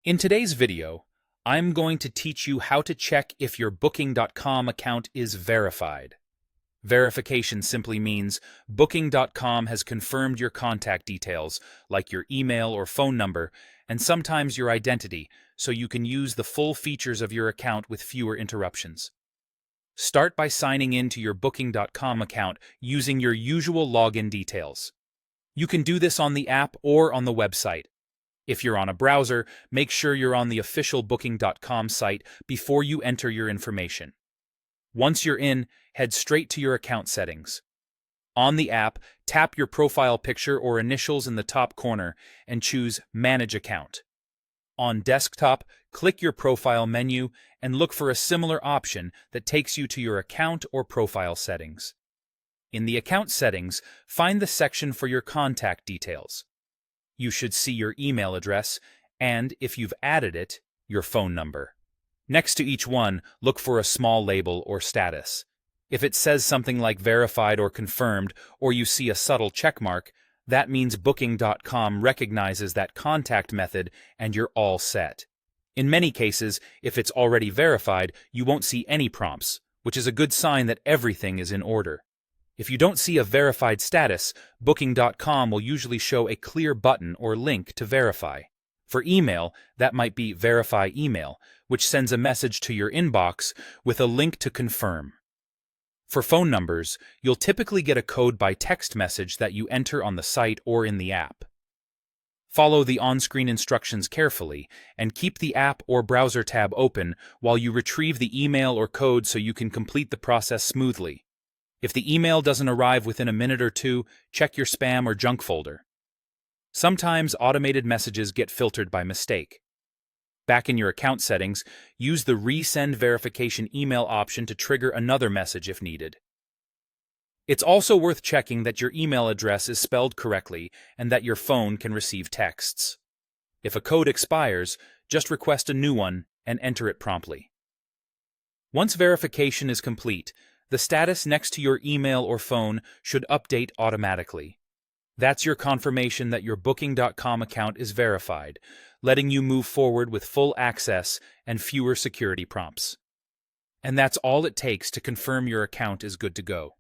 In today's video, I'm going to teach you how to check if your Booking.com account is verified. Verification simply means Booking.com has confirmed your contact details, like your email or phone number, and sometimes your identity, so you can use the full features of your account with fewer interruptions. Start by signing in to your Booking.com account using your usual login details. You can do this on the app or on the website. If you're on a browser, make sure you're on the official Booking.com site before you enter your information. Once you're in, head straight to your account settings. On the app, tap your profile picture or initials in the top corner and choose Manage Account. On desktop, click your profile menu and look for a similar option that takes you to your account or profile settings. In the account settings, find the section for your contact details. You should see your email address and, if you've added it, your phone number. Next to each one, look for a small label or status. If it says something like verified or confirmed, or you see a subtle checkmark, that means Booking.com recognizes that contact method and you're all set. In many cases, if it's already verified, you won't see any prompts, which is a good sign that everything is in order. If you don't see a verified status, Booking.com will usually show a clear button or link to verify. For email, that might be Verify Email, which sends a message to your inbox with a link to confirm. For phone numbers, you'll typically get a code by text message that you enter on the site or in the app. Follow the on-screen instructions carefully and keep the app or browser tab open while you retrieve the email or code so you can complete the process smoothly. If the email doesn't arrive within a minute or two, check your spam or junk folder. Sometimes automated messages get filtered by mistake. Back in your account settings, use the Resend Verification Email option to trigger another message if needed. It's also worth checking that your email address is spelled correctly and that your phone can receive texts. If a code expires, just request a new one and enter it promptly. Once verification is complete, the status next to your email or phone should update automatically. That's your confirmation that your Booking.com account is verified, letting you move forward with full access and fewer security prompts. And that's all it takes to confirm your account is good to go.